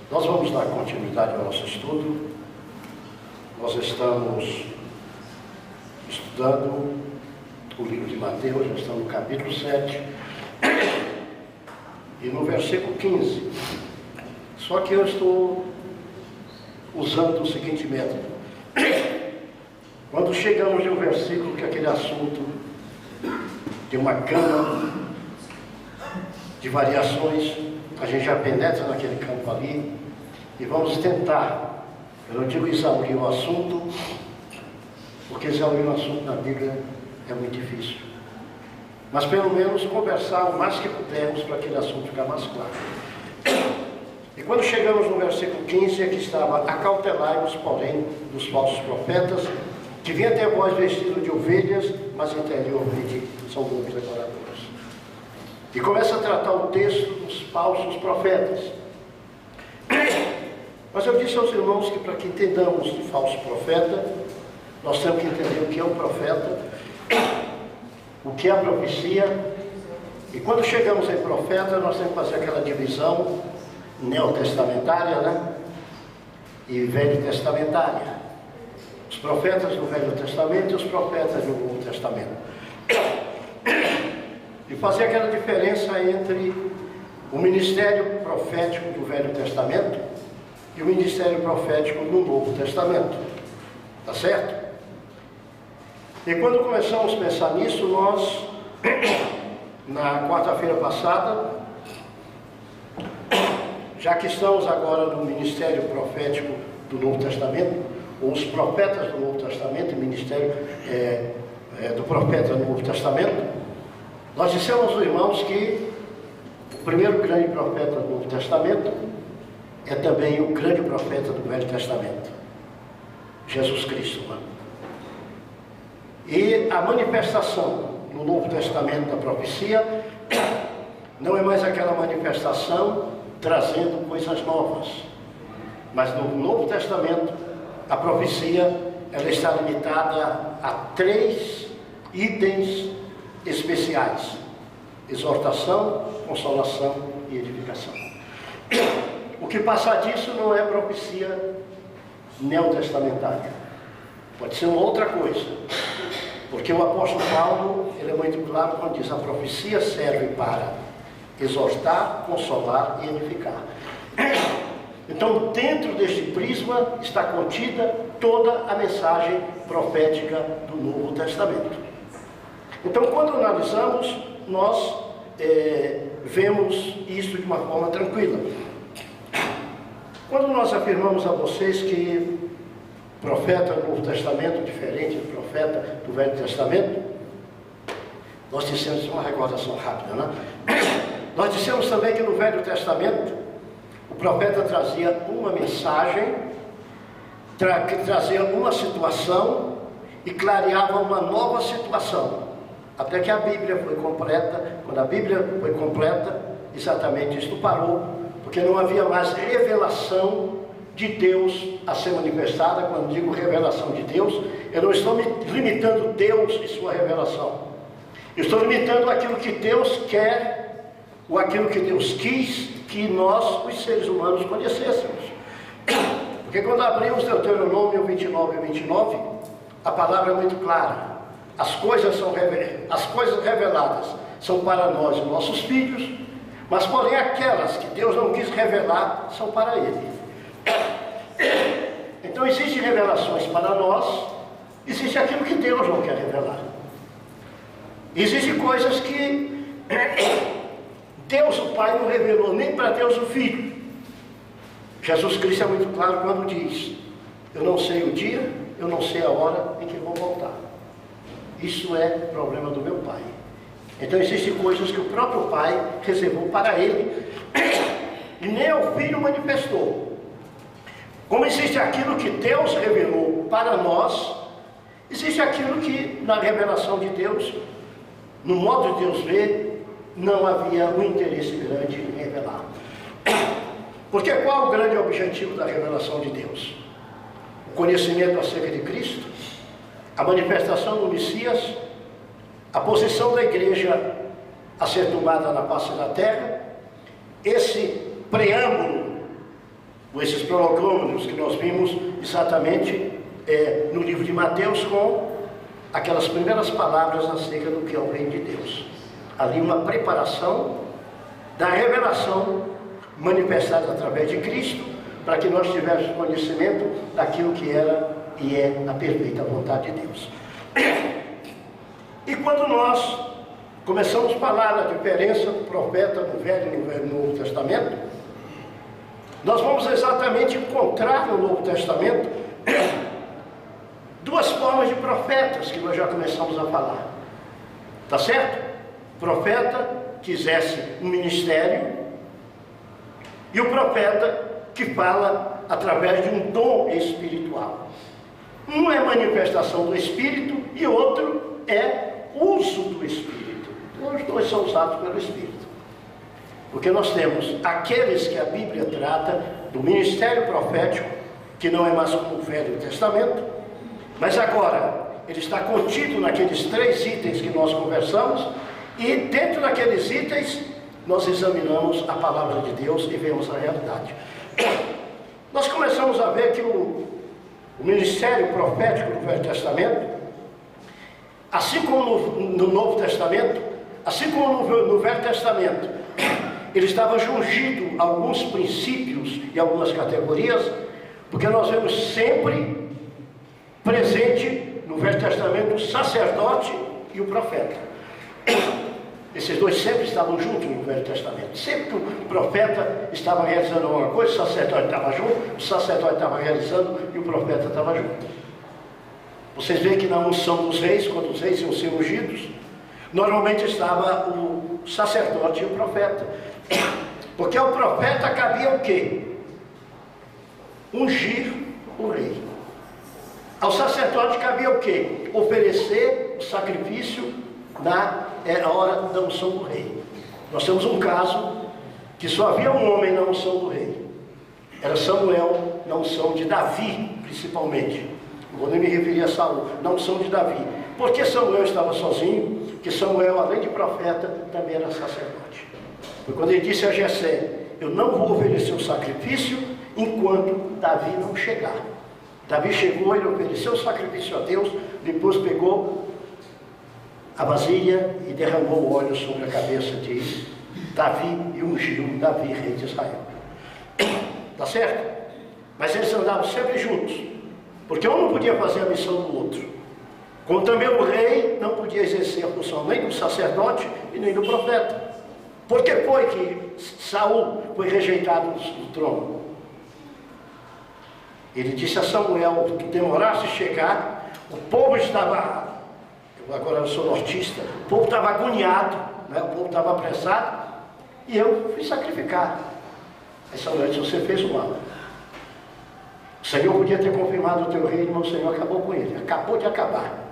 Nós vamos dar continuidade ao nosso estudo. Nós estamos estudando o livro de Mateus, já estamos no capítulo 7 e no versículo 15. Só que eu estou usando o seguinte método. Quando chegamos em um versículo que aquele assunto tem uma gama de variações, a gente já penetra naquele campo ali e vamos tentar, eu não digo exaurir o assunto, porque exaurir o assunto na Bíblia é muito difícil, mas pelo menos conversar o mais que pudermos para aquele assunto ficar mais claro. E quando chegamos no versículo 15, aqui estava: acautelai-vos, porém, dos falsos profetas, que vêm até vós vestidos de ovelhas, mas interiormente são lobos devoradores. E começa a tratar o texto dos falsos profetas. Mas eu disse aos irmãos que para que entendamos de falso profeta, nós temos que entender o que é um profeta, o que é a profecia. E quando chegamos em profeta, nós temos que fazer aquela divisão neotestamentária, né? E velho testamentária. Os profetas do Velho Testamento e os profetas do Novo Testamento. E fazer aquela diferença entre o ministério profético do Velho Testamento e o ministério profético do Novo Testamento. Tá certo? E quando começamos a pensar nisso, nós, na quarta-feira passada, já que estamos agora no ministério profético do Novo Testamento, ou os profetas do Novo Testamento, o ministério do profeta do Novo Testamento, nós dissemos aos irmãos que o primeiro grande profeta do Novo Testamento é também o grande profeta do Velho Testamento, Jesus Cristo. Né? E a manifestação no Novo Testamento da profecia não é mais aquela manifestação trazendo coisas novas, mas no Novo Testamento a profecia ela está limitada a 3 itens especiais: exortação, consolação e edificação. O que passar disso não é profecia neotestamentária, pode ser uma outra coisa, porque o apóstolo Paulo ele é muito claro quando diz: a profecia serve para exortar, consolar e edificar. Então, dentro deste prisma está contida toda a mensagem profética do Novo Testamento. Então, quando analisamos, nós vemos isso de uma forma tranquila. Quando nós afirmamos a vocês que profeta do Novo Testamento é diferente do profeta do Velho Testamento, nós dissemos uma recordação rápida, né? Nós dissemos também que no Velho Testamento o profeta trazia uma mensagem, trazia uma situação e clareava uma nova situação, até que a Bíblia foi completa. Quando a Bíblia foi completa, exatamente isto parou, porque não havia mais revelação de Deus a ser manifestada. Quando digo revelação de Deus, eu não estou limitando Deus e sua revelação, eu estou limitando aquilo que Deus quer, ou aquilo que Deus quis que nós, os seres humanos, conhecêssemos. Porque quando abrimos Deuteronômio 29 e 29, a palavra é muito clara: as coisas reveladas são para nós e nossos filhos, mas porém aquelas que Deus não quis revelar são para Ele. Então existem revelações para nós, existe aquilo que Deus não quer revelar. Existem coisas que Deus o Pai não revelou nem para Deus o Filho. Jesus Cristo é muito claro quando diz: eu não sei o dia, eu não sei a hora em que vou voltar. Isso é problema do meu Pai. Então existem coisas que o próprio Pai reservou para Ele e nem ao Filho manifestou. Como existe aquilo que Deus revelou para nós, existe aquilo que na revelação de Deus, no modo de Deus ver, não havia um interesse grande em revelar. Porque qual o grande objetivo da revelação de Deus? O conhecimento acerca de Cristo, a manifestação do Messias, a posição da igreja a ser tomada na face da terra. Esse preâmbulo esses prolegômenos que nós vimos exatamente no livro de Mateus, com aquelas primeiras palavras acerca do que é o reino de Deus. Ali uma preparação da revelação manifestada através de Cristo, para que nós tivéssemos conhecimento daquilo que era e é a perfeita vontade de Deus. E quando nós começamos a falar da diferença do profeta no Velho e no Novo Testamento, nós vamos exatamente encontrar no Novo Testamento duas formas de profetas que nós já começamos a falar. Tá certo? Profeta que exerce um ministério e o profeta que fala através de um dom espiritual. Um é manifestação do Espírito e outro é uso do Espírito. Os dois são usados pelo Espírito. Porque nós temos aqueles que a Bíblia trata do ministério profético, que não é mais como o Velho Testamento, mas agora ele está contido naqueles 3 itens que nós conversamos, e dentro daqueles itens nós examinamos a palavra de Deus e vemos a realidade. Nós começamos a ver que o ministério profético do Velho Testamento, assim como no Novo Testamento, assim como no Velho Testamento, ele estava jungido a alguns princípios e algumas categorias, porque nós vemos sempre presente no Velho Testamento o sacerdote e o profeta. Esses dois sempre estavam juntos no Velho Testamento. Sempre que o profeta estava realizando alguma coisa, o sacerdote estava junto, o sacerdote estava realizando e o profeta estava junto. Vocês veem que na unção dos reis, quando os reis iam ser ungidos, normalmente estava o sacerdote e o profeta. Porque ao profeta cabia o quê? Ungir o rei. Ao sacerdote cabia o quê? Oferecer o sacrifício na hora da unção do rei. Nós temos um caso que só havia um homem na unção do rei. Era Samuel, na unção de Davi, principalmente. Não vou nem me referir a Saul, na unção de Davi. Porque Samuel estava sozinho, que Samuel, além de profeta, também era sacerdote. Foi quando ele disse a Jessé: eu não vou oferecer o sacrifício enquanto Davi não chegar. Davi chegou, ele ofereceu o sacrifício a Deus, depois pegou a vasilha e derramou óleo sobre a cabeça de Davi e ungiu Davi, rei de Israel. Tá certo? Mas eles andavam sempre juntos, porque um não podia fazer a missão do outro. Como também o rei não podia exercer a função nem do sacerdote e nem do profeta. Por que foi que Saul foi rejeitado do trono? Ele disse a Samuel que demorasse a chegar, o povo estava, agora eu sou nortista, o povo estava agoniado, né? O povo estava apressado, e eu fui sacrificar. Aí Samuel disse: você fez o mal. O Senhor podia ter confirmado o teu reino, mas o Senhor acabou com ele, acabou de acabar.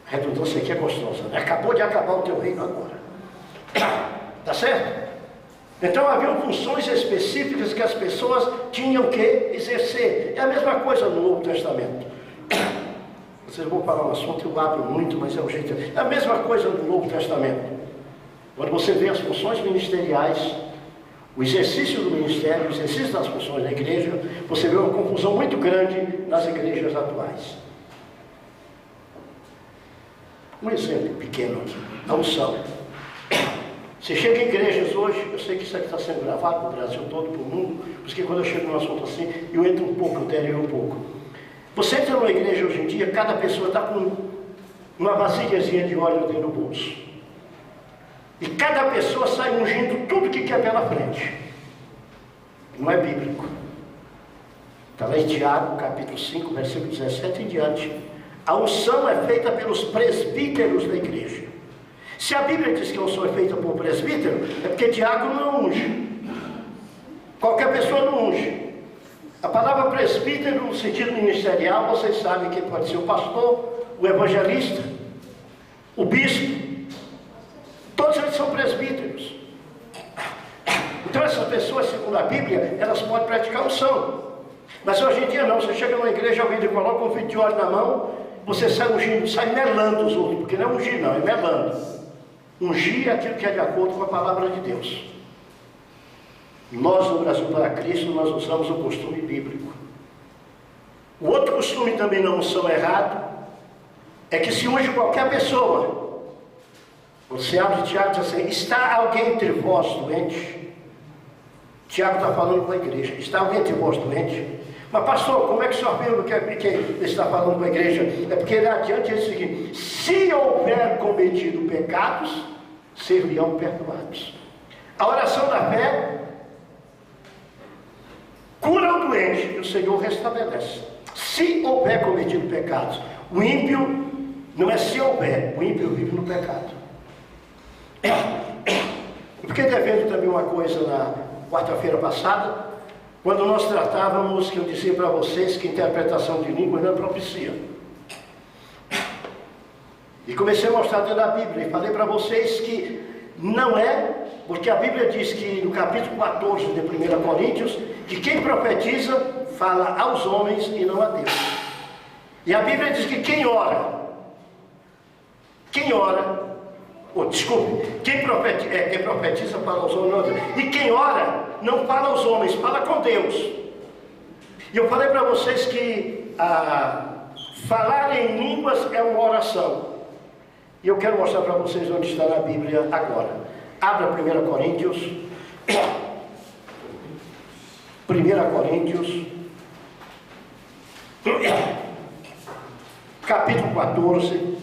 A redundância aqui é gostosa, né? Acabou de acabar o teu reino agora. Tá certo? Então haviam funções específicas que as pessoas tinham que exercer. É a mesma coisa no Novo Testamento. Vocês vão falar um assunto, eu abro muito, mas é o jeito. É a mesma coisa no Novo Testamento. Quando você vê as funções ministeriais, o exercício do ministério, o exercício das funções da igreja, você vê uma confusão muito grande nas igrejas atuais. Um exemplo pequeno aqui, a unção. Você chega em igrejas hoje, eu sei que isso aqui está sendo gravado para o Brasil todo, para o mundo, porque quando eu chego num assunto assim, eu entro um pouco, eu tenho um pouco. Você entra numa igreja hoje em dia, cada pessoa está com uma vasilhazinha de óleo dentro do bolso. E cada pessoa sai ungindo tudo que quer pela frente. Não é bíblico. Está lá em Tiago, capítulo 5, versículo 17 em diante. A unção é feita pelos presbíteros da igreja. Se a Bíblia diz que a unção é feita por presbítero, é porque diácono não unge. Qualquer pessoa não unge. A palavra presbítero, no sentido ministerial, vocês sabem que pode ser o pastor, o evangelista, o bispo. Todos eles são presbíteros. Então essas pessoas, segundo a Bíblia, elas podem praticar unção. Mas hoje em dia não. Você chega numa igreja, alguém te coloca um fio de óleo na mão, você sai ungindo, sai melando os outros, porque não é ungir não, é melando. Ungir é aquilo que é de acordo com a palavra de Deus. Nós, no Brasil para Cristo, nós usamos o costume bíblico. O outro costume também não são errado, é que se hoje qualquer pessoa, você abre Tiago e diz assim, está alguém entre vós doente? Tiago está falando com a igreja, está alguém entre vós doente? Mas pastor, como é que o senhor viu que ele está falando com a igreja? É porque ele adiante diz o seguinte, se houver cometido pecados, serão perdoados. A oração da fé cura o doente e o Senhor restabelece. Se houver cometido pecados, o ímpio não é se houver, o ímpio vive no pecado. Eu fiquei devendo também uma coisa na quarta-feira passada, quando nós tratávamos, que eu dizia para vocês que interpretação de língua não é propicia. E comecei a mostrar dentro da Bíblia, e falei para vocês que não é, porque a Bíblia diz que no capítulo 14 de 1 Coríntios, que quem profetiza fala aos homens e não a Deus. E a Bíblia diz que quem profetiza fala aos homens, não a Deus. E quem ora não fala aos homens, fala com Deus. E eu falei para vocês que falar em línguas é uma oração. E eu quero mostrar para vocês onde está na Bíblia agora. Abra 1 Coríntios. 1 Coríntios. Capítulo 14.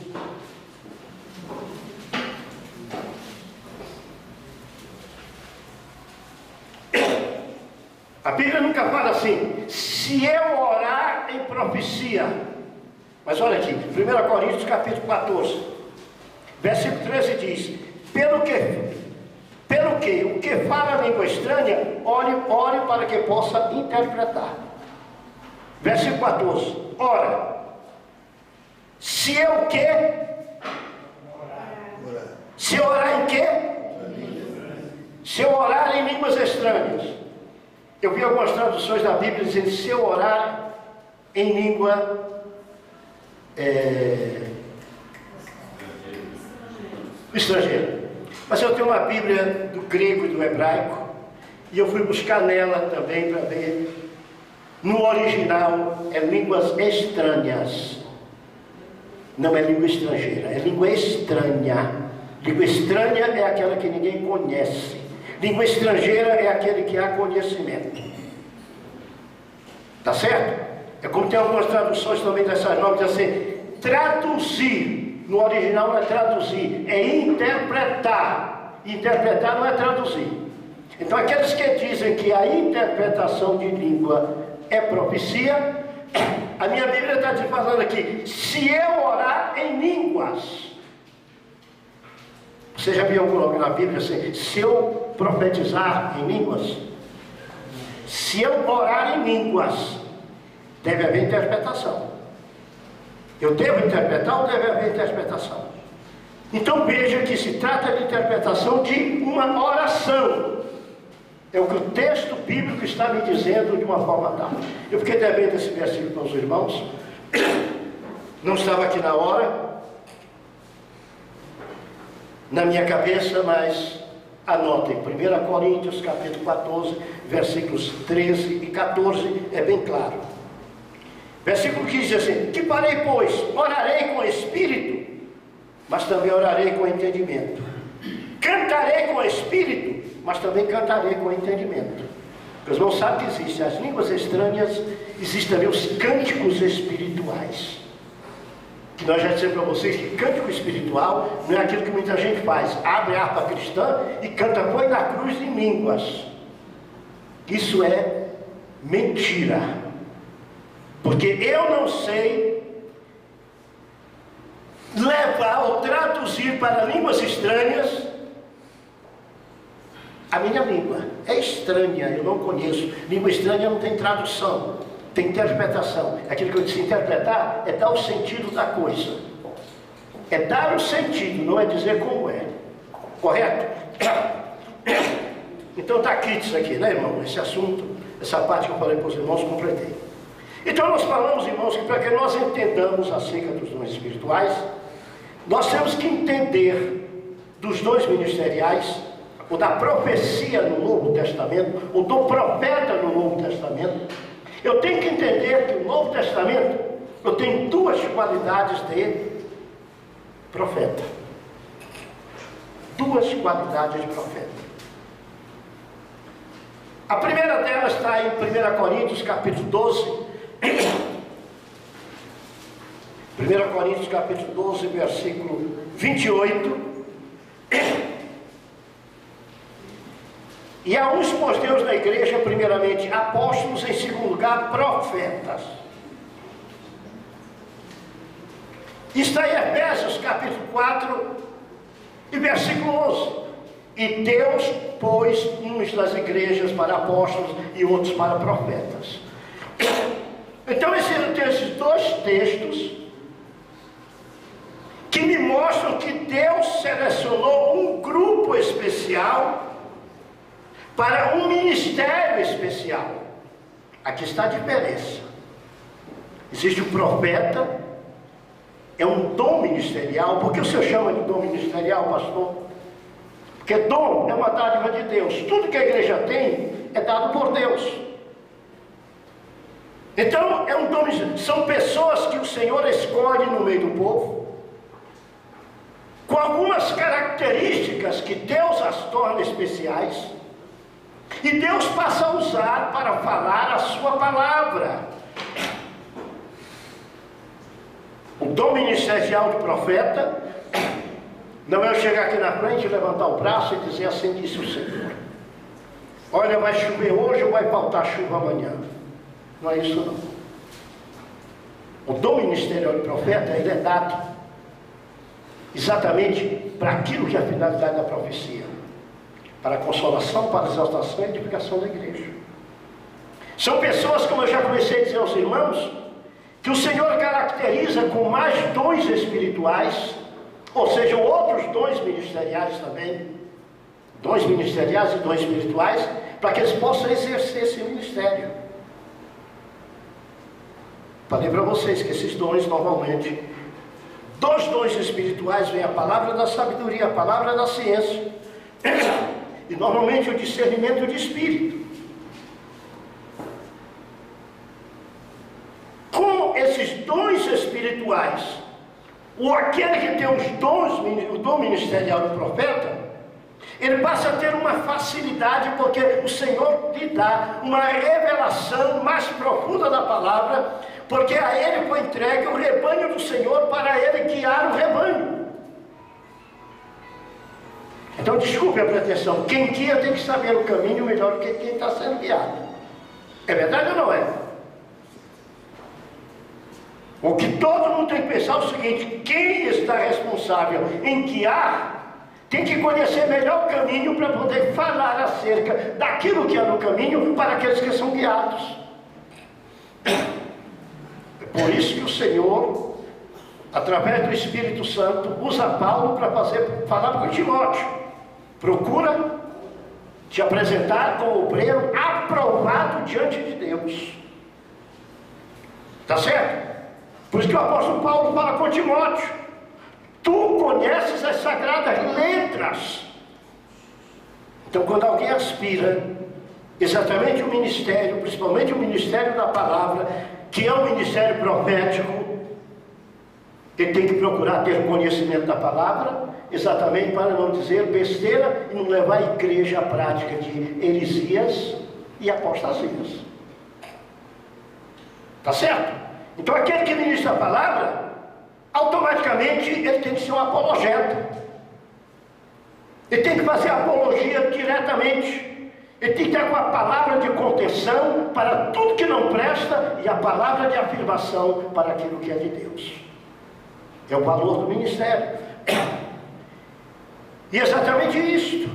A Bíblia nunca fala assim, se eu orar em profecia. Mas olha aqui, 1 Coríntios capítulo 14, versículo 13 diz, pelo que o que fala a língua estranha, ore para que possa interpretar. Versículo 14, ora, se eu o quê? Se eu orar em quê? Se eu orar em línguas estranhas. Eu vi algumas traduções da Bíblia dizendo, se eu orar em língua estrangeira. Mas eu tenho uma Bíblia do grego e do hebraico, e eu fui buscar nela também para ver. No original é línguas estranhas. Não é língua estrangeira, é língua estranha. Língua estranha é aquela que ninguém conhece. Língua estrangeira é aquele que há conhecimento. Tá certo? É como tem algumas traduções também dessas normas, diz assim, traduzir. No original não é traduzir, é interpretar. Interpretar não é traduzir. Então aqueles que dizem que a interpretação de língua é profecia, a minha Bíblia está falando aqui, se eu orar em línguas. Você já viu algum lugar na Bíblia assim, se eu profetizar em línguas, se eu orar em línguas, deve haver interpretação. Eu devo interpretar ou deve haver interpretação? Então veja que se trata de interpretação de uma oração. É o que o texto bíblico está me dizendo de uma forma tal. Eu fiquei devendo esse versículo para os irmãos, não estava aqui na hora, na minha cabeça, mas anotem, 1 Coríntios capítulo 14, versículos 13 e 14, é bem claro. Versículo 15 diz assim, que farei, pois? Orarei com espírito, mas também orarei com entendimento. Cantarei com espírito, mas também cantarei com entendimento. Porque os irmãos sabem que existem as línguas estranhas, existem também os cânticos espirituais. Que nós já dissemos para vocês que cântico espiritual não é aquilo que muita gente faz. Abre a harpa cristã e canta Foi na cruz em línguas. Isso é mentira. Porque eu não sei levar ou traduzir para línguas estranhas a minha língua. É estranha, eu não conheço. Língua estranha não tem tradução, tem interpretação. Aquilo que eu disse, interpretar é dar o sentido da coisa. É dar o sentido, não é dizer como é. Correto? Então está aqui isso aqui, né, irmão? Esse assunto, essa parte que eu falei para os irmãos, completei. Então nós falamos, irmãos, que para que nós entendamos acerca dos dons espirituais, nós temos que entender dos dons ministeriais ou da profecia no Novo Testamento, ou do profeta no Novo Testamento, eu tenho que entender que o Novo Testamento, eu tenho duas qualidades de profeta. Duas qualidades de profeta. A primeira delas está em 1 Coríntios capítulo 12. 1 Coríntios capítulo 12, versículo 28. E a uns pôs Deus na igreja, primeiramente apóstolos, em segundo lugar profetas. Está em Efésios capítulo 4 e versículo 11. E Deus pôs uns nas igrejas para apóstolos e outros para profetas. Então esses dois textos que me mostram que Deus selecionou um grupo especial para um ministério especial. Aqui está a diferença. Existe o profeta, é um dom ministerial. Por que o senhor chama de dom ministerial, pastor? Porque dom é uma dádiva de Deus. Tudo que a igreja tem é dado por Deus. Então, é um dom ministerial. São pessoas que o Senhor escolhe no meio do povo, com algumas características que Deus as torna especiais, e Deus passa a usar para falar a sua palavra. O dom ministerial de profeta não é eu chegar aqui na frente, levantar o braço e dizer assim disse o Senhor. Olha, vai chover hoje ou vai faltar chuva amanhã. Não é isso não. O dom ministerial de profeta, ele é dado exatamente para aquilo que é a finalidade da profecia. Para a consolação, para a exaltação e edificação da igreja. São pessoas, como eu já comecei a dizer aos irmãos, que o Senhor caracteriza com mais dons espirituais, ou seja, outros dons ministeriais também, dons ministeriais e dons espirituais, para que eles possam exercer esse ministério. Falei para vocês que esses dons normalmente, dos dons espirituais vem a palavra da sabedoria, a palavra da ciência, e normalmente o discernimento de espírito. Com esses dons espirituais, ou aquele que tem os dons, o dom ministerial do profeta, ele passa a ter uma facilidade, porque o Senhor lhe dá uma revelação mais profunda da palavra, porque a ele foi entregue o rebanho do Senhor para ele guiar o rebanho. Então, desculpe a pretensão, quem guia tem que saber o caminho melhor do que quem está sendo guiado. É verdade ou não é? O que todo mundo tem que pensar é o seguinte: quem está responsável em guiar tem que conhecer melhor o caminho para poder falar acerca daquilo que é no caminho para aqueles que são guiados. É por isso que o Senhor, através do Espírito Santo, usa Paulo para falar para Timóteo: procura te apresentar como obreiro aprovado diante de Deus. Está certo? Por isso que o apóstolo Paulo fala com Timóteo: tu conheces as sagradas letras. Então, quando alguém aspira exatamente o ministério, principalmente o ministério da palavra, que é o ministério profético, ele tem que procurar ter conhecimento da palavra, exatamente para não dizer besteira e não levar a igreja à prática de heresias e apostasias. Está certo? Então aquele que ministra a palavra, automaticamente ele tem que ser um apologeta. Ele tem que fazer apologia diretamente. Ele tem que ter com a palavra de contenção para tudo que não presta e a palavra de afirmação para aquilo que é de Deus. É o valor do ministério. E exatamente isto.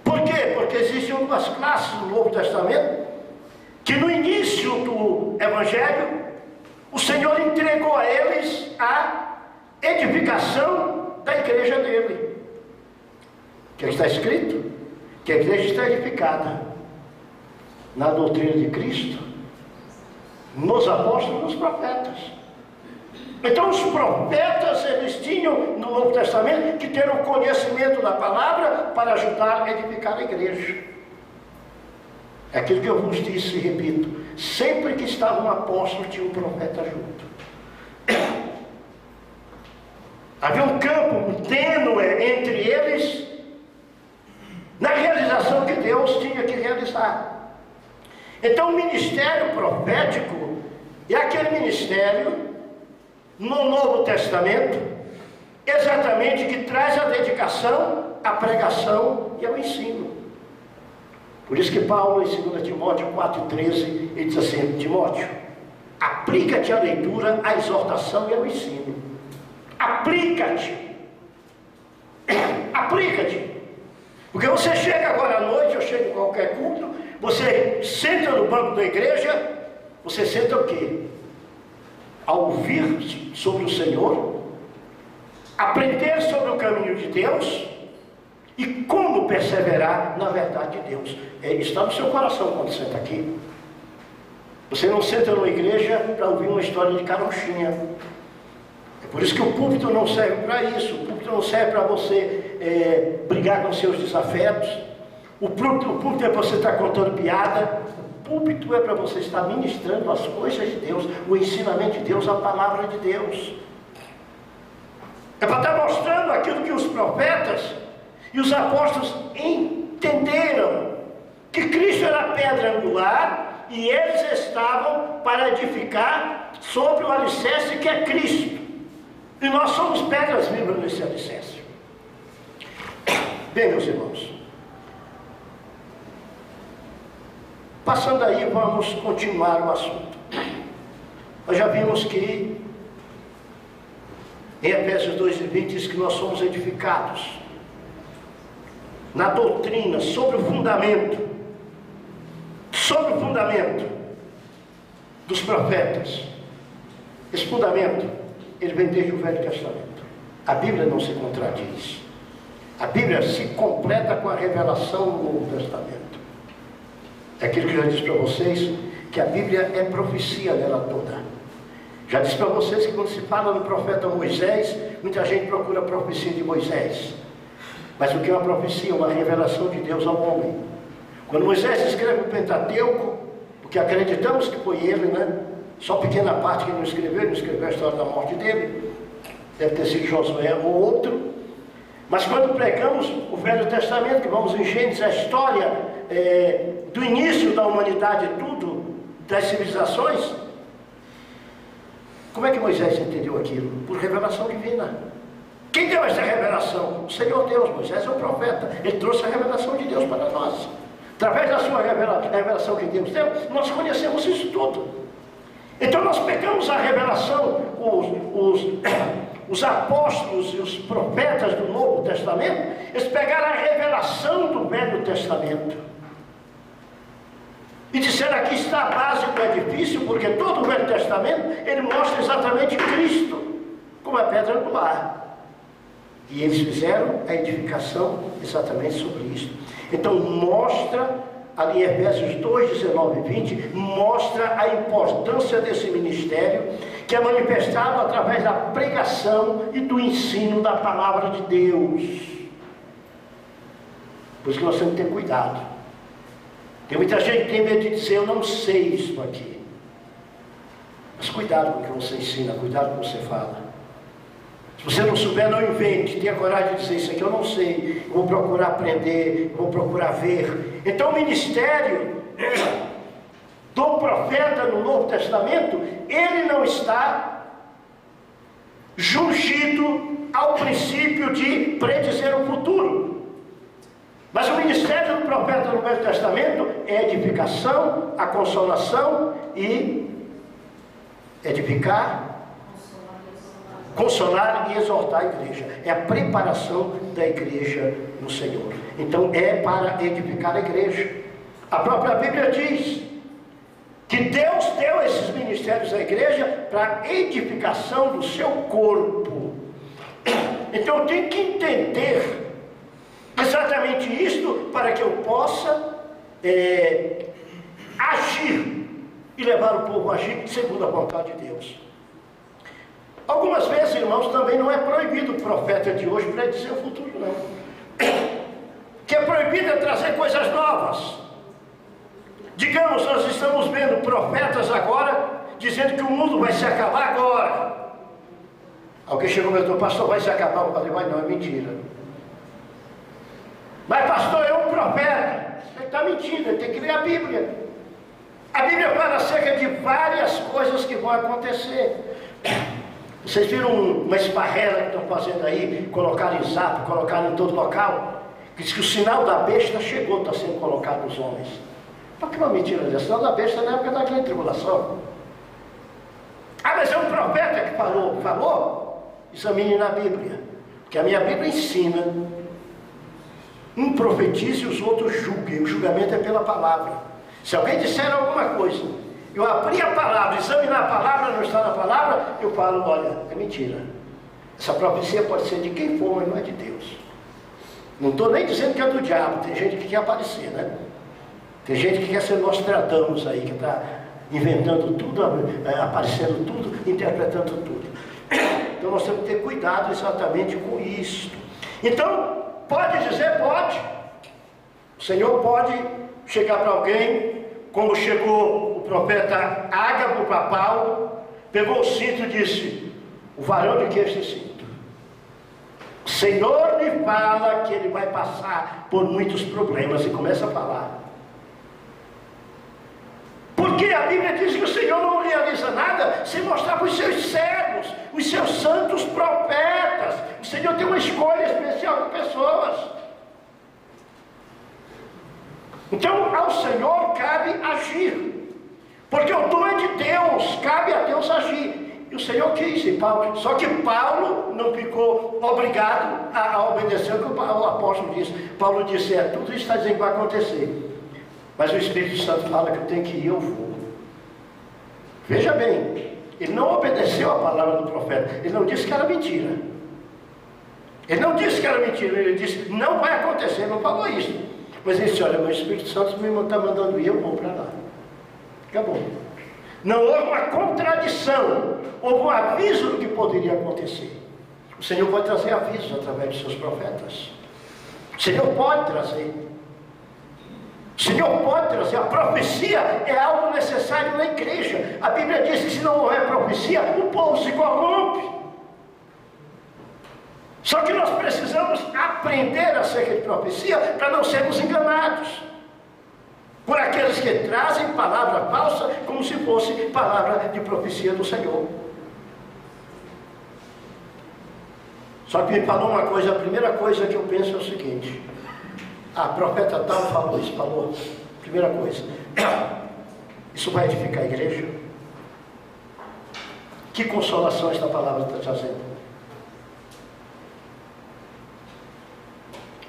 Por quê? Porque existem algumas classes no Novo Testamento que no início do Evangelho o Senhor entregou a eles a edificação da igreja dele. O que está escrito? Que a igreja está edificada na doutrina de Cristo, nos apóstolos e nos profetas. Então os profetas, eles tinham no Novo Testamento que ter o conhecimento da palavra para ajudar a edificar a igreja. É aquilo que eu vos disse e repito: sempre que estava um apóstolo, tinha um profeta junto. Havia um campo tênue entre eles na realização que Deus tinha que realizar. Então o ministério profético é aquele ministério no Novo Testamento exatamente que traz a dedicação à pregação e ao ensino. Por isso que Paulo, em 2 Timóteo 4,13, ele diz assim: Timóteo, aplica-te à leitura, à exortação e ao ensino. Aplica-te. Aplica-te. Porque você chega agora à noite, ou chega em qualquer culto, você senta no banco da igreja, você senta o quê? A ouvir sobre o Senhor, aprender sobre o caminho de Deus e como perseverar na verdade de Deus. Está no seu coração quando senta aqui. Você não senta numa igreja para ouvir uma história de carochinha. É por isso que o púlpito não serve para isso. O púlpito não serve para você brigar com seus desafetos. O púlpito é para você estar contando piada. O púlpito é para você estar ministrando as coisas de Deus, o ensinamento de Deus, a palavra de Deus. É para estar mostrando aquilo que os profetas e os apóstolos entenderam, que Cristo era a pedra angular e eles estavam para edificar sobre o alicerce que é Cristo. E nós somos pedras vivas nesse alicerce. Bem, meus irmãos, passando aí, vamos continuar o assunto. Nós já vimos que em Efésios 2:20 diz que nós somos edificados na doutrina, sobre o fundamento dos profetas. Esse fundamento, ele vem desde o Velho Testamento. A Bíblia não se contradiz. A Bíblia se completa com a revelação do Novo Testamento. É aquilo que eu já disse para vocês, que a Bíblia é profecia dela toda. Já disse para vocês que quando se fala no profeta Moisés, muita gente procura a profecia de Moisés. Mas o que é uma profecia? Uma revelação de Deus ao homem. Quando Moisés escreve o Pentateuco, porque acreditamos que foi ele, né? Só pequena parte que ele não escreveu a história da morte dele. Deve ter sido Josué ou outro. Mas quando pregamos o Velho Testamento, que vamos em Gênesis, a história do início da humanidade, tudo, das civilizações, como é que Moisés entendeu aquilo? Por revelação divina. Quem deu essa revelação? O Senhor Deus. Moisés é um profeta, ele trouxe a revelação de Deus para nós. Através da sua revelação que Deus deu, nós conhecemos isso tudo. Então nós pegamos a revelação, os apóstolos e os profetas do Novo Testamento, eles pegaram a revelação do Velho Testamento e disseram: aqui está a base do edifício, porque todo o Velho Testamento ele mostra exatamente Cristo como a pedra angular. E eles fizeram a edificação exatamente sobre isso. Então mostra ali em Efésios 2, 19 e 20, mostra a importância desse ministério, que é manifestado através da pregação e do ensino da palavra de Deus. Por isso que nós temos que ter cuidado. Tem muita gente que tem medo de dizer: eu não sei isso aqui. Mas cuidado com o que você ensina, cuidado com o que você fala. Se você não souber, não invente. Tenha coragem de dizer: isso aqui eu não sei, eu vou procurar aprender, eu vou procurar ver. Então o ministério do profeta no Novo Testamento, ele não está jungido ao princípio de predizer o futuro. Mas o ministério do profeta no Velho Testamento é edificação, a consolação e edificar, consolar e exortar a igreja. É a preparação da igreja no Senhor. Então é para edificar a igreja. A própria Bíblia diz que Deus deu esses ministérios à igreja para edificação do seu corpo. Então eu tenho que entender exatamente isto para que eu possa agir e levar o povo a agir segundo a vontade de Deus. Algumas vezes, irmãos, também não é proibido o profeta de hoje predizer o futuro, não. Que é proibido é trazer coisas novas. Digamos, nós estamos vendo profetas agora dizendo que o mundo vai se acabar agora. Alguém chegou e falou: pastor, vai se acabar? Eu falei: vai não, é mentira. Mas pastor, é um profeta. Ele está mentindo, ele tem que ler a Bíblia. A Bíblia fala acerca de várias coisas que vão acontecer. Vocês viram uma esparrela que estão fazendo aí, colocaram em zap, colocaram em todo local, que diz que o sinal da besta chegou, está sendo colocado nos homens. Por que uma mentira dessa? O sinal da besta na época da grande tribulação. Ah, mas é um profeta que falou? Examine na Bíblia, porque a minha Bíblia ensina: um profetize e os outros julguem. O julgamento é pela palavra. Se alguém disser alguma coisa, eu abrir a palavra, examinar a palavra, não está na palavra, eu falo: olha, é mentira. Essa profecia pode ser de quem for, mas não é de Deus. Não estou nem dizendo que é do diabo. Tem gente que quer aparecer, né? Tem gente que quer ser Nostradamus aí, que está inventando tudo, aparecendo tudo, interpretando tudo. Então nós temos que ter cuidado exatamente com isso. Então, pode dizer? Pode. O Senhor pode chegar para alguém, como chegou o profeta Ágabo para Paulo, pegou o cinto e disse: o varão de que este cinto? O Senhor me fala que ele vai passar por muitos problemas, e começa a falar. Porque a Bíblia diz que o Senhor não realiza nada sem mostrar para os seus servos, os seus santos profetas. O Senhor tem uma escolha especial de pessoas. Então ao Senhor cabe agir, porque o dom é de Deus, cabe a Deus agir. E o Senhor quis em Paulo, só que Paulo não ficou obrigado a obedecer o que o apóstolo disse. Paulo disse: tudo isso está dizendo que vai acontecer, mas o Espírito Santo fala que eu tenho que ir, eu vou. Veja bem, ele não obedeceu a palavra do profeta, ele não disse que era mentira. Ele não disse que era mentira, ele disse: não vai acontecer, não falou isso. Mas ele disse: olha, meu Espírito Santo me está mandando ir, eu vou para lá. Acabou. Não houve uma contradição, houve um aviso do que poderia acontecer. O Senhor pode trazer avisos através de seus profetas. O Senhor pode trazer. O Senhor pode trazer. A profecia é algo necessário na igreja. A Bíblia diz que se não houver profecia, o povo se corrompe. Só que nós precisamos aprender acerca de profecia para não sermos enganados por aqueles que trazem palavra falsa como se fosse palavra de profecia do Senhor. Só que me falou uma coisa, a primeira coisa que eu penso é o seguinte: a profeta tal falou isso, falou. Primeira coisa, isso vai edificar a igreja? Que consolação esta palavra está trazendo?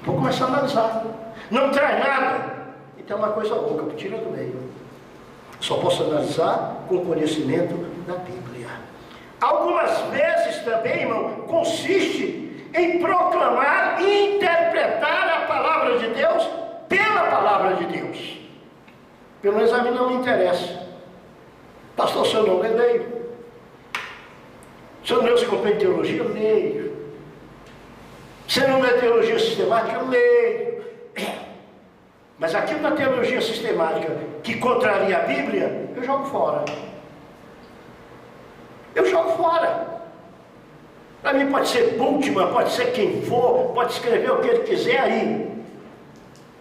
Vou começar a analisar. Não traz nada, então é uma coisa louca, tira do meio. Só posso analisar com conhecimento da Bíblia. Algumas vezes também, irmão, consiste em proclamar e interpretar a palavra de Deus pela palavra de Deus. Pelo menos a mim não me interessa. Pastor, o senhor não lê? Leio. O senhor não se compreende teologia? Eu leio. Você não lê teologia sistemática? Eu leio. Mas aquilo da teologia sistemática que contraria a Bíblia, eu jogo fora. Eu jogo fora. Para mim pode ser Bultmann, pode ser quem for, pode escrever o que ele quiser aí.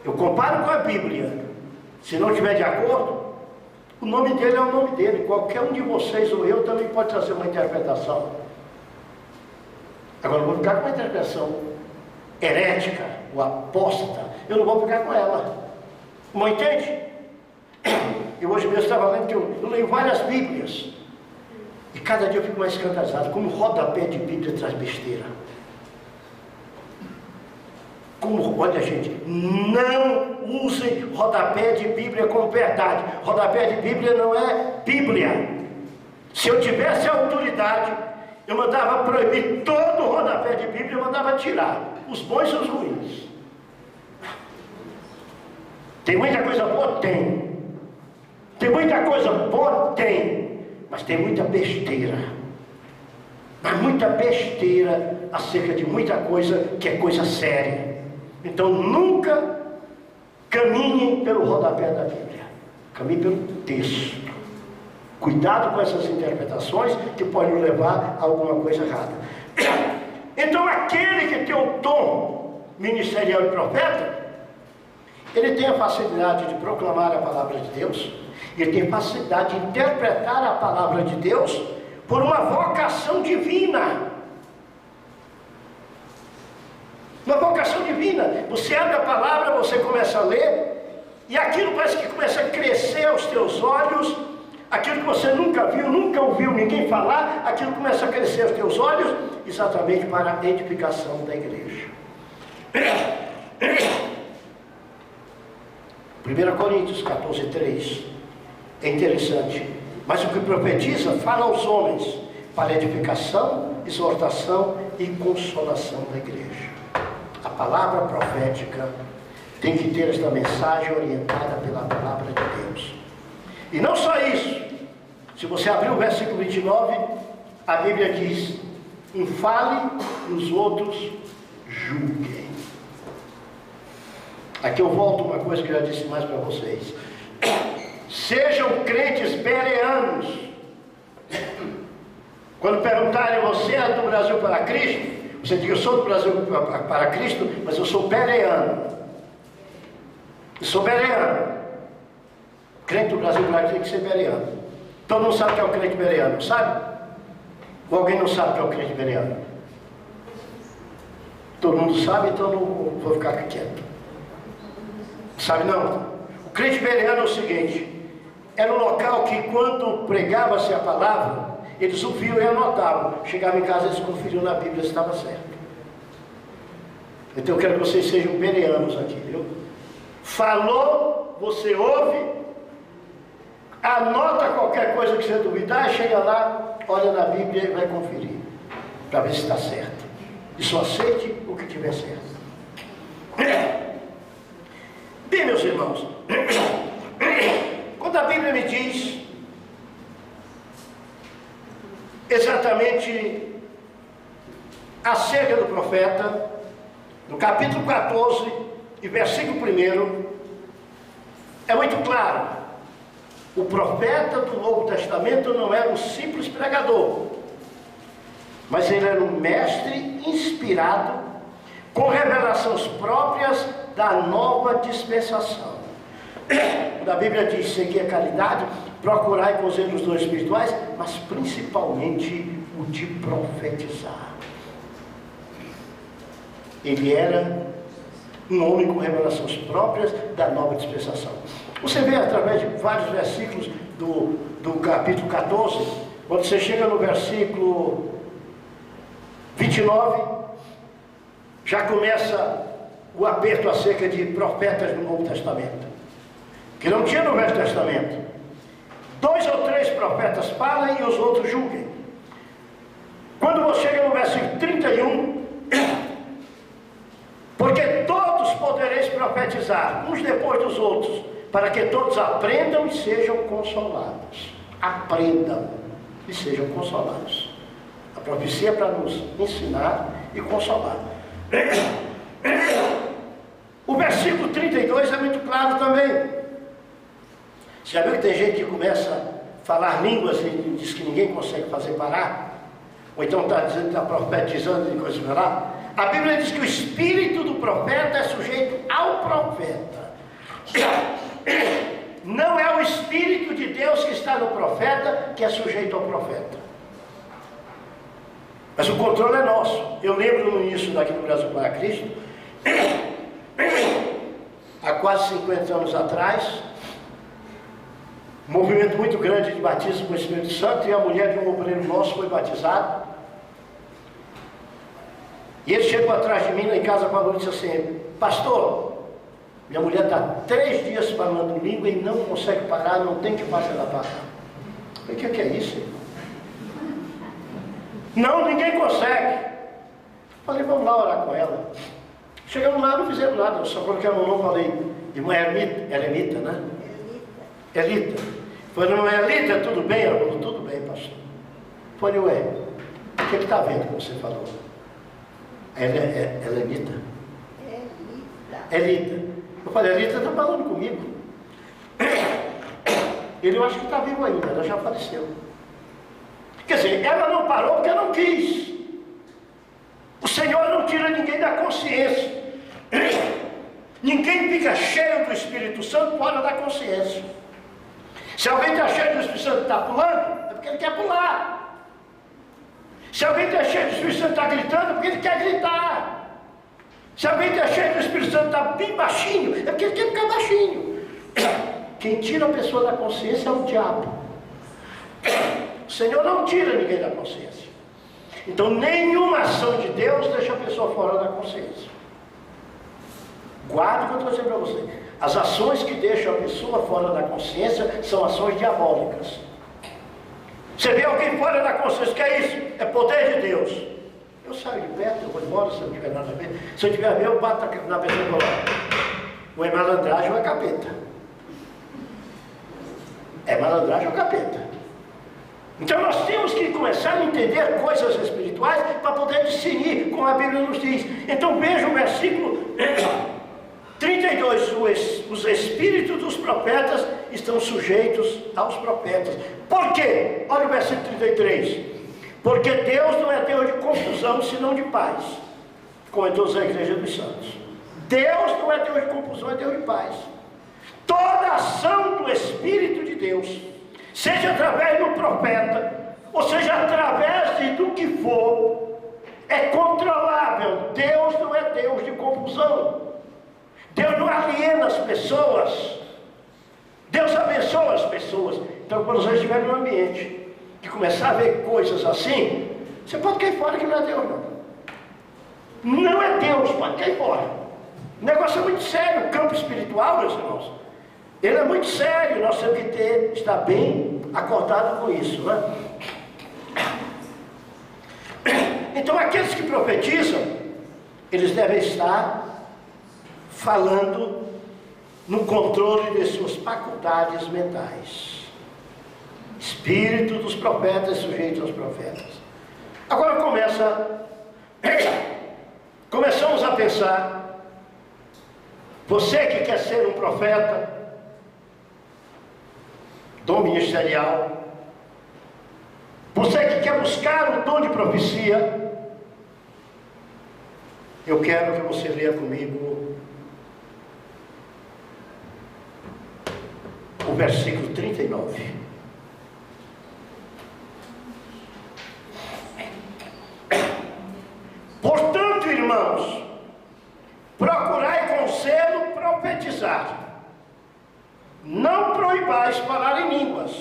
Eu comparo com a Bíblia. Se não estiver de acordo, o nome dele é o nome dele. Qualquer um de vocês ou eu também pode trazer uma interpretação. Agora eu vou ficar com uma interpretação herética, ou apóstata. Eu não vou ficar com ela. Não entende? Eu hoje mesmo estava lendo que eu leio várias Bíblias. E cada dia eu fico mais escandalizado. Como rodapé de Bíblia traz besteira. Como, olha gente, não usem rodapé de Bíblia como verdade. Rodapé de Bíblia não é Bíblia. Se eu tivesse autoridade, eu mandava proibir todo o rodapé de Bíblia, eu mandava tirar os bons e os ruins. Tem muita coisa boa? Tem. Tem muita coisa boa? Tem. Mas tem muita besteira. mas muita besteira acerca de muita coisa que é coisa séria. Então nunca caminhe pelo rodapé da Bíblia, caminhe pelo texto. Cuidado com essas interpretações que podem levar a alguma coisa errada. Então aquele que tem o dom ministerial de profeta, ele tem a facilidade de proclamar a palavra de Deus, ele tem facilidade de interpretar a palavra de Deus por uma vocação divina. Uma vocação divina. Você abre a palavra, você começa a ler, e aquilo parece que começa a crescer aos teus olhos. Aquilo que você nunca viu, nunca ouviu ninguém falar, aquilo começa a crescer aos teus olhos, exatamente para a edificação da igreja. 1 Coríntios 14:3 é interessante. Mas o que profetiza fala aos homens para edificação, exortação e consolação da igreja. A palavra profética tem que ter esta mensagem orientada pela palavra de Deus. E não só isso. Se você abrir o versículo 29, a Bíblia diz: fale e os outros julguem. Aqui eu volto uma coisa que eu já disse mais para vocês. Sejam crentes bereanos. Quando perguntarem, você é do Brasil para Cristo? Você diz, eu sou do Brasil para Cristo, mas eu sou bereano. Eu sou bereano. Crente do Brasil para Cristo tem que ser bereano. Todo mundo sabe o que é o crente bereano, sabe? Ou alguém não sabe o que é o crente bereano? Todo mundo sabe, então não vou ficar quieto. Sabe não? O crente bereano é o seguinte: era um local que quando pregava-se a palavra, eles ouviam e anotavam. Chegavam em casa, eles conferiam na Bíblia se estava certo. Então eu quero que vocês sejam bereanos aqui, viu? Falou, você ouve, anota qualquer coisa que você duvidar, chega lá, olha na Bíblia e vai conferir, para ver se está certo. E só aceite o que tiver certo. Bem, meus irmãos, quando a Bíblia me diz exatamente acerca do profeta, no capítulo 14 e versículo 1, é muito claro. O profeta do Novo Testamento não era um simples pregador, mas ele era um mestre inspirado, com revelações próprias da nova dispensação. Quando a Bíblia diz seguir a caridade, procurai com os dos dons espirituais, mas principalmente o de profetizar. Ele era um homem com revelações próprias da nova dispensação. Você vê através de vários versículos do capítulo 14, quando você chega no versículo 29, já começa o aperto acerca de profetas no Novo Testamento, que não tinha no Velho Testamento. 2 ou 3 profetas falem e os outros julguem. Quando você chega no versículo 31, porque todos podereis profetizar, uns depois dos outros, para que todos aprendam e sejam consolados. Aprendam e sejam consolados. A profecia é para nos ensinar e consolar. O versículo 32 é muito claro também. Você já viu que tem gente que começa a falar línguas e diz que ninguém consegue fazer parar? Ou então está dizendo que está profetizando de coisas para lá? A Bíblia diz que o espírito do profeta é sujeito ao profeta. Não é o espírito de Deus que está no profeta que é sujeito ao profeta. Mas o controle é nosso. Eu lembro no início daqui no Brasil para Cristo, há quase 50 anos atrás, um movimento muito grande de batismo com o Espírito Santo, e a mulher de um obreiro nosso foi batizada. E ele chegou atrás de mim lá em casa com a luz e disse assim: pastor, minha mulher está 3 dias falando língua e não consegue parar, não tem que fazer ela parar. Eu falei: o que é isso, irmão? Não, ninguém consegue. Falei: vamos lá orar com ela. Chegamos lá, não fizemos nada, só coloquei o nome, falei: irmã Eremita, né? Elita. Falei: irmã Elita, tudo bem? Ela falou: tudo bem, pastor. Falei: ué, O que está vendo que você falou? Elenita. Elita. Eu falei, Elita está falando comigo. Ele, eu acho que está vivo ainda, ela já faleceu. Quer dizer, ela não parou porque não quis. O Senhor não tira ninguém da consciência. Ninguém fica cheio do Espírito Santo fora da consciência. Se alguém está cheio do Espírito Santo e está pulando, é porque ele quer pular. Se alguém está cheio do Espírito Santo e está gritando, é porque ele quer gritar. Se alguém está cheio do Espírito Santo e está bem baixinho, é porque ele quer ficar baixinho. Quem tira a pessoa da consciência é o diabo. O Senhor não tira ninguém da consciência. Então nenhuma ação de Deus deixa a pessoa fora da consciência. Guarde o que eu estou dizendo para você. As ações que deixam a pessoa fora da consciência são ações diabólicas. Você vê alguém fora da consciência, o que é isso? É poder de Deus. Eu saio de perto, eu vou embora se eu não tiver nada a ver. Se eu tiver a ver, eu bato na pessoa e vou lá. Ou é malandragem ou é capeta. É malandragem ou capeta. Então nós temos que começar a entender coisas espirituais para poder discernir, como a Bíblia nos diz. Então veja o versículo 32, os espíritos dos profetas estão sujeitos aos profetas. Por quê? Olha o versículo 33. Porque Deus não é Deus de confusão, senão de paz, como é Deus da igreja dos santos. Deus não é Deus de confusão, é Deus de paz. Toda ação do Espírito de Deus, seja através do profeta, ou seja através do que for, é controlável. Deus não é Deus de confusão. Deus não aliena as pessoas. Deus abençoa as pessoas. Então quando você estiver no ambiente e começar a ver coisas assim, você pode cair fora, que não é Deus não. Não é Deus, pode cair fora. O negócio é muito sério, o campo espiritual, meus irmãos. Ele é muito sério, nós temos que estar bem acordado com isso, né? Então aqueles que profetizam, eles devem estar falando no controle de suas faculdades mentais. Espírito dos profetas sujeito aos profetas. Agora começamos a pensar, você que quer ser um profeta, dom ministerial, você que quer buscar o dom de profecia, eu quero que você leia comigo o versículo 39. Portanto, irmãos, procurai com zelo profetizar. Não proibais falar em línguas,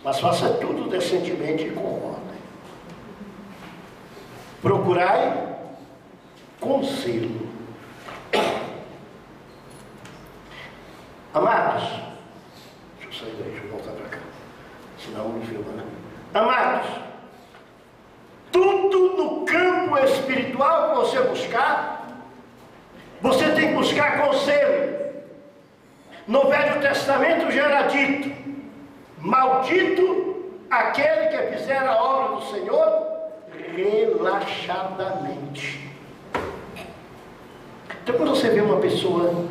mas faça tudo decentemente e com ordem. Procurai com zelo. Amados, deixa eu sair daí, deixa eu voltar para cá, senão não filma, né? Amados, tudo no campo espiritual que você buscar, você tem que buscar com zelo. No Velho Testamento já era dito: maldito aquele que fizer a obra do Senhor relaxadamente. Então quando você vê uma pessoa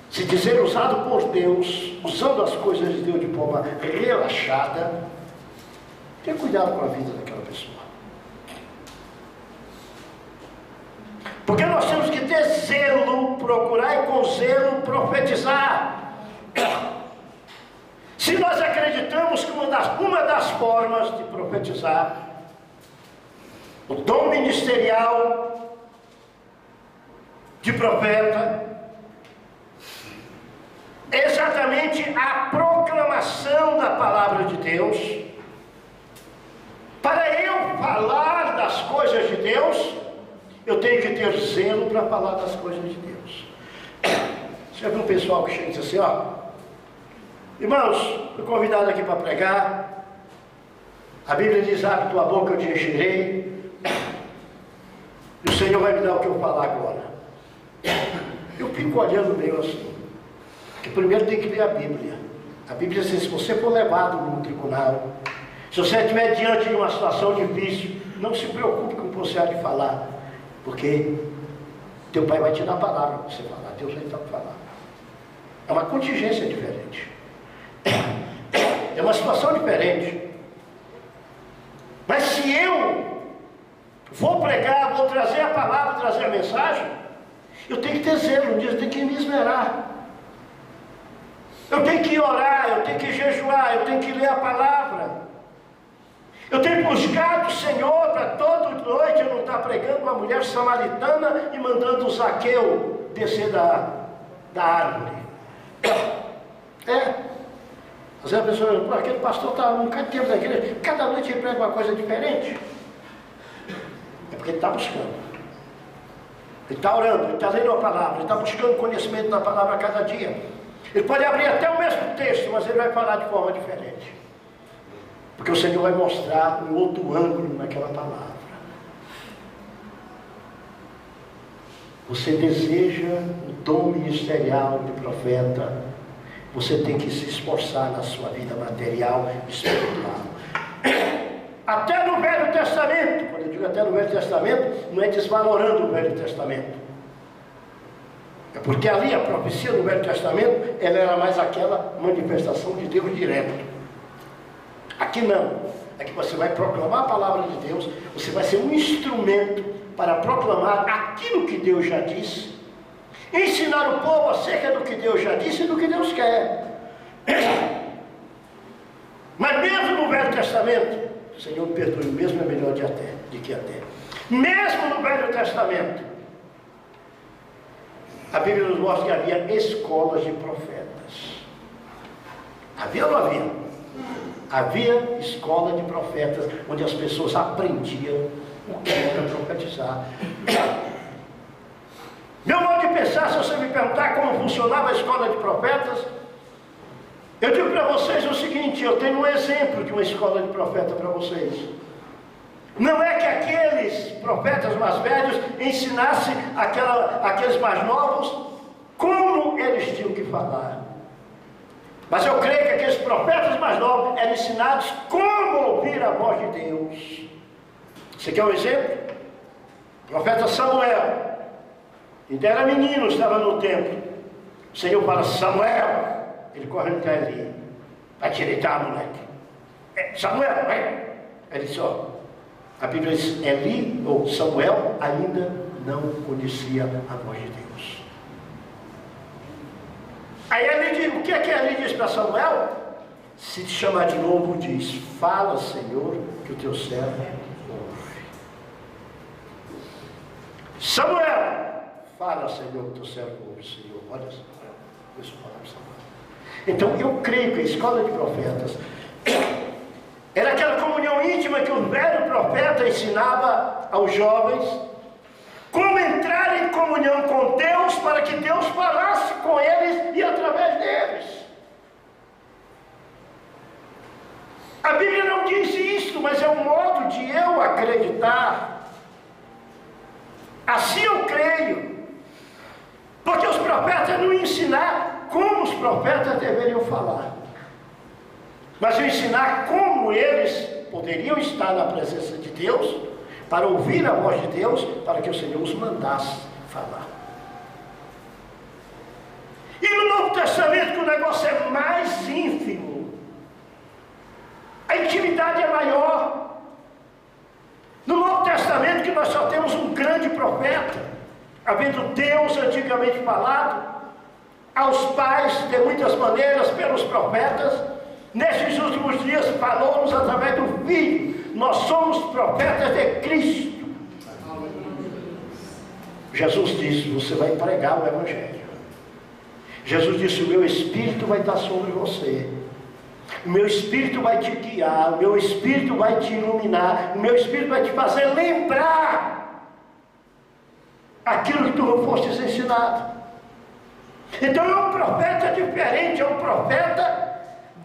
se dizer usado por Deus, usando as coisas de Deus de forma relaxada, tenha cuidado com a vida daquela pessoa. Porque nós temos que ter zelo, procurar e com zelo profetizar. Se nós acreditamos que uma das formas de profetizar, o dom ministerial de profeta, é exatamente a proclamação da palavra de Deus. Para eu falar das coisas de Deus, eu tenho que ter zelo para falar das coisas de Deus. Você viu um pessoal que chega e diz assim, ó, irmãos, fui convidado aqui para pregar, a Bíblia diz, abre tua boca, eu te encherei, e o Senhor vai me dar o que eu falar agora. Eu fico olhando meio assim, que primeiro tem que ler a Bíblia. A Bíblia diz, se você for levado no tribunal, Se você estiver diante de uma situação difícil, não se preocupe com o que você há de falar, porque teu pai vai te dar a palavra para você falar, Deus vai te dar para falar. É uma contingência diferente. É uma situação diferente. Mas se eu vou pregar, vou trazer a palavra, trazer a mensagem, eu tenho que ter zelo nisso, eu tenho que me esmerar. Eu tenho que orar, eu tenho que jejuar, eu tenho que ler a palavra. Eu tenho buscado o Senhor para toda noite eu não estar pregando uma mulher samaritana e mandando o Zaqueu descer da árvore. Às vezes a pessoa, aquele pastor está um bocado de tempo da igreja, cada noite ele prega uma coisa diferente. É porque ele está buscando. Ele está orando, ele está lendo a palavra, ele está buscando conhecimento da palavra a cada dia. Ele pode abrir até o mesmo texto, mas ele vai falar de forma diferente. Porque o Senhor vai mostrar um outro ângulo naquela palavra. Você deseja o dom ministerial de profeta, você tem que se esforçar na sua vida material e espiritual. Até no Velho Testamento, quando eu digo até no Velho Testamento, não é desvalorando o Velho Testamento. É porque ali a profecia do Velho Testamento, ela era mais aquela manifestação de Deus direto. Aqui não. Aqui você vai proclamar a palavra de Deus, você vai ser um instrumento para proclamar aquilo que Deus já disse, ensinar o povo acerca do que Deus já disse e do que Deus quer. Mas mesmo no Velho Testamento, o Senhor me perdoe, mesmo é melhor de que até. Mesmo no Velho Testamento, a Bíblia nos mostra que havia escolas de profetas. Havia ou não havia? Havia escola de profetas, onde as pessoas aprendiam o que era profetizar. Meu modo de pensar, se você me perguntar como funcionava a escola de profetas, eu digo para vocês o seguinte, eu tenho um exemplo de uma escola de profeta para vocês. Não é que aqueles profetas mais velhos ensinassem aqueles mais novos como eles tinham que falar. Mas eu creio que aqueles profetas mais novos eram ensinados como ouvir a voz de Deus. Você quer um exemplo? O profeta Samuel, ainda era menino, estava no templo. O Senhor fala, Samuel, ele corre até ali, vai te deitar, moleque. Samuel, vai. Ele disse, ó, a Bíblia diz, Eli, ou Samuel, ainda não conhecia a voz de Deus. Aí ele diz, o que é que Eli diz para Samuel? Se te chamar de novo, diz, fala, Senhor, que o teu servo ouve. Samuel, fala, Senhor, que o teu servo ouve, Senhor. Olha só, deixa eu falar para Samuel. Então eu creio que a escola de profetas era aquela comunhão íntima que o velho profeta ensinava aos jovens, como entrar em comunhão com Deus, para que Deus falasse com eles e através deles. A Bíblia não diz isso, mas é um modo de eu acreditar. Assim eu creio. Porque os profetas não ensinar como os profetas deveriam falar, mas eu ensinar como eles poderiam estar na presença de Deus, para ouvir a voz de Deus, para que o Senhor os mandasse falar. E no Novo Testamento, que o negócio é mais ínfimo, a intimidade é maior. No Novo Testamento, que nós só temos um grande profeta, havendo Deus antigamente falado aos pais de muitas maneiras pelos profetas, nesses últimos dias falou-nos através do Filho. Nós somos profetas de Cristo. Jesus disse, você vai pregar o Evangelho. Jesus disse, o meu Espírito vai estar sobre você. O meu Espírito vai te guiar, o meu Espírito vai te iluminar, o meu Espírito vai te fazer lembrar aquilo que tu não fostes ensinado. Então é um profeta diferente, é um profeta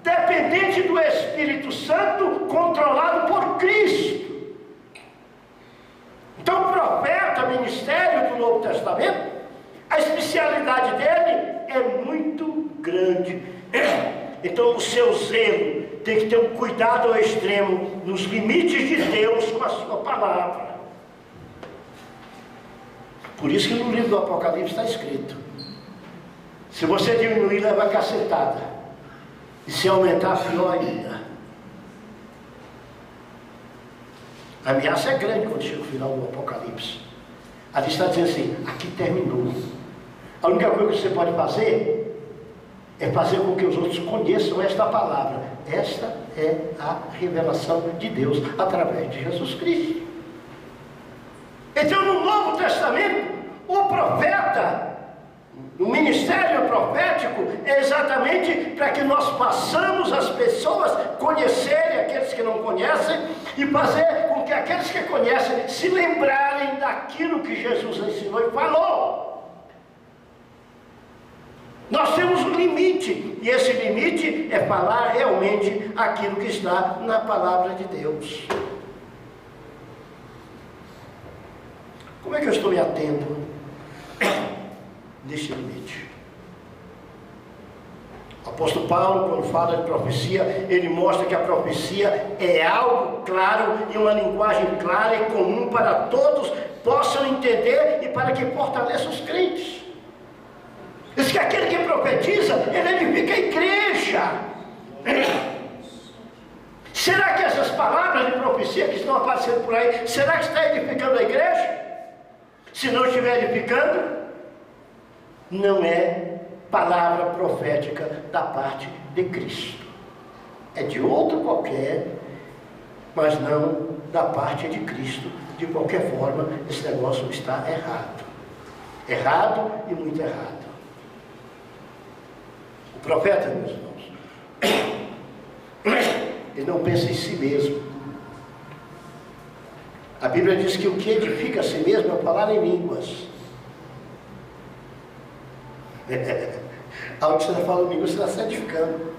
dependente do Espírito Santo, controlado por Cristo. Então o profeta, ministério do Novo Testamento, a especialidade dele é muito grande. Então o seu zelo tem que ter um cuidado ao extremo nos limites de Deus com a sua palavra. Por isso que no livro do Apocalipse está escrito: se você diminuir, leva cacetada, e se aumentar, pior ainda. A ameaça é grande quando chega o final do Apocalipse. Ali está dizendo assim: aqui terminou. A única coisa que você pode fazer é fazer com que os outros conheçam esta palavra. Esta é a revelação de Deus através de Jesus Cristo. Então, no Novo Testamento, o profeta, o ministério profético é exatamente para que nós façamos as pessoas conhecerem aqueles que não conhecem e fazer com que aqueles que conhecem se lembrarem daquilo que Jesus ensinou e falou. Nós temos um limite, e esse limite é falar realmente aquilo que está na palavra de Deus. Como é que eu estou me atendo nesse limite? O apóstolo Paulo, quando fala de profecia, ele mostra que a profecia é algo claro e uma linguagem clara e comum para todos possam entender e para que fortaleça os crentes. Diz que aquele que profetiza, ele edifica a igreja. Será que essas palavras de profecia que estão aparecendo por aí, será que está edificando a igreja? Se não estiver edificando, não é palavra profética da parte de Cristo. É de outro qualquer, mas não da parte de Cristo. De qualquer forma, esse negócio está errado. Errado e muito errado. O profeta, meus irmãos, ele não pensa em si mesmo. A Bíblia diz que o que edifica a si mesmo é falar em línguas. Ao que você está falando em línguas, você está se edificando.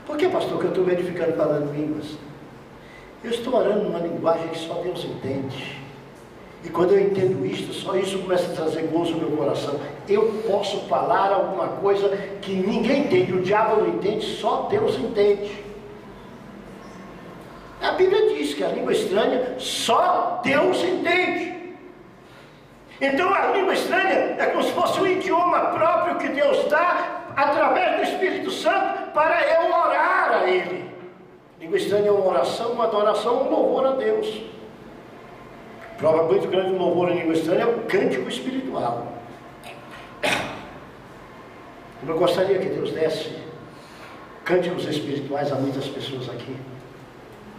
Por que, pastor, que eu estou me edificando falando em línguas? Eu estou orando numa linguagem que só Deus entende. E quando eu entendo isto, só isso começa a trazer gozo no meu coração. Eu posso falar alguma coisa que ninguém entende, o diabo não entende, só Deus entende. A Bíblia diz que a língua estranha só Deus entende. Então a língua estranha é como se fosse um idioma próprio que Deus dá através do Espírito Santo para eu orar a Ele. Língua estranha é uma oração, uma adoração, um louvor a Deus. Prova muito grande do louvor em língua estranha é o cântico espiritual. Eu gostaria que Deus desse cânticos espirituais a muitas pessoas aqui,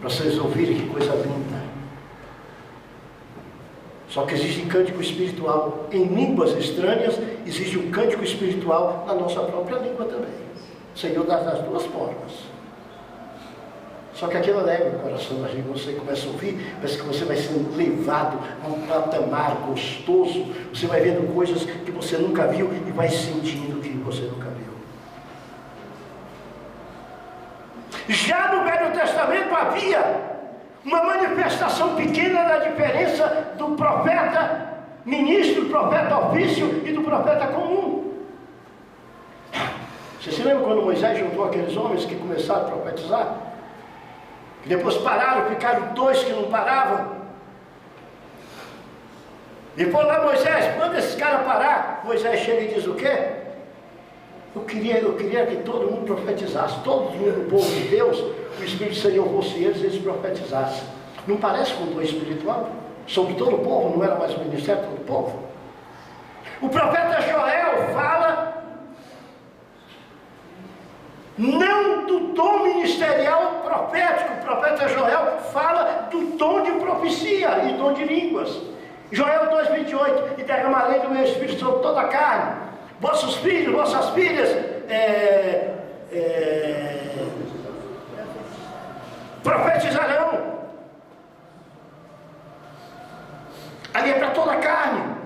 para vocês ouvirem que coisa linda. Só que existe cântico espiritual em línguas estranhas, existe um cântico espiritual na nossa própria língua também. O Senhor dá das duas formas. Só que aquilo alegra o coração da gente. Você começa a ouvir, parece que você vai sendo levado a um patamar gostoso. Você vai vendo coisas que você nunca viu e vai sentindo que você nunca viu. Já no Velho Testamento havia uma manifestação pequena da diferença do profeta ministro, profeta ofício e do profeta comum. Você se lembra quando Moisés juntou aqueles homens que começaram a profetizar? Que depois pararam, ficaram dois que não paravam. Depois lá Moisés, manda esses caras parar. Moisés chega e diz o quê? Eu queria que todo mundo profetizasse. Todo mundo, o povo de Deus, o Espírito do Senhor fosse eles profetizassem. Não parece com o dom espiritual? Sobre todo o povo, não era mais o ministério de todo o povo? O profeta Joel fala não do dom ministerial profético. O profeta Joel fala do dom de profecia e dom de línguas. Joel 2,28: e derramarei do meu espírito sobre toda a carne. Vossos filhos, vossas filhas profetizarão. Ali é para toda a carne.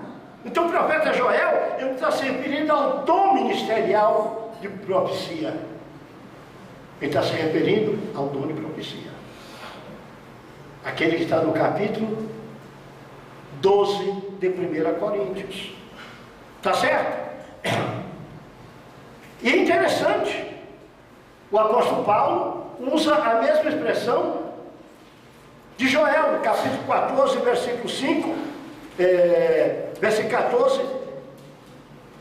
Então o profeta Joel, ele está se referindo ao dom ministerial de profecia. Ele está se referindo ao dom de profecia. Aquele que está no capítulo 12 de 1 Coríntios. Está certo? E é interessante. O O apóstolo Paulo usa a mesma expressão de Joel, no capítulo 14, versículo 5, versículo 14,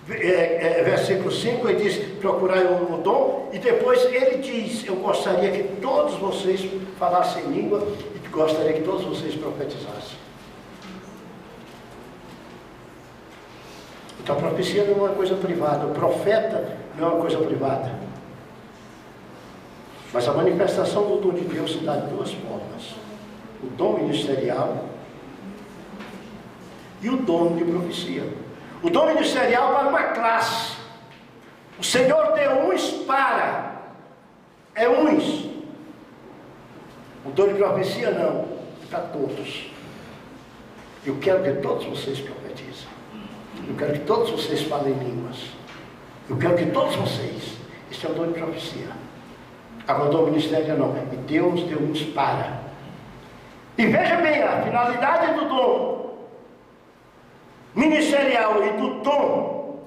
versículo 5, ele diz, procurai o dom, e depois ele diz, eu gostaria que todos vocês falassem língua, e gostaria que todos vocês profetizassem. Então a profecia não é uma coisa privada, o profeta não é uma coisa privada. Mas a manifestação do dom de Deus se dá de duas formas: o dom ministerial e o dom de profecia. O dom ministerial para uma classe. O Senhor deu uns para, é uns. O dom de profecia não, é para todos. Eu quero que todos vocês profetizem. Eu quero que todos vocês falem línguas. Eu quero que todos vocês, este é o dom de profecia. Agora o dom ministerial não, e Deus deu uns para. E veja bem, a finalidade do dom ministerial e do dom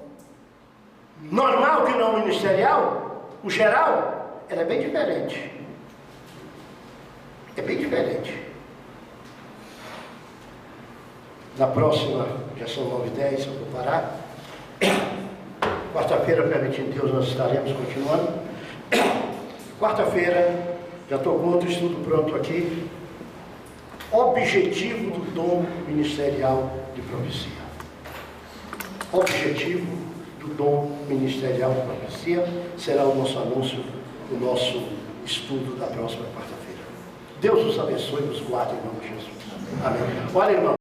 normal que não ministerial, o geral, ela é bem diferente. É bem diferente. Na próxima, já são 9h10, eu vou parar. Quarta-feira, permitindo Deus, nós estaremos continuando. Quarta-feira, já estou com outro estudo pronto aqui. Objetivo do dom ministerial de profecia. Objetivo do dom ministerial de profecia será o nosso anúncio, o nosso estudo da próxima quarta-feira. Deus os abençoe e nos guarde em nome de Jesus. Amém. Olha, irmão.